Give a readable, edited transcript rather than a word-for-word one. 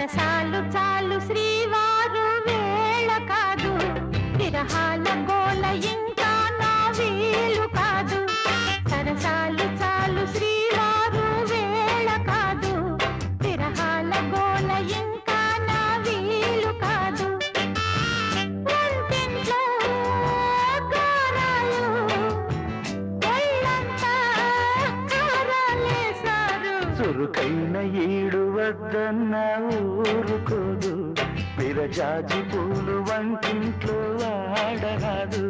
సరసాలు చాలు శ్రీవారు వేళ కాదు, విరహాల గోల ఇంకా నా వీలు కాదు. సరసాలు చాలు శ్రీవారు వేళ కాదు, విరహాల గోల ఇంకా నా వీలు కాదు. వంటింట్లో గారాలు ఒళ్ళంతా కారాలేశారు. చురుకైన ఈడు వద్దన్న ఊరుకోదు, విరజాజి పూలు వంటింట్లో వాడరాదు.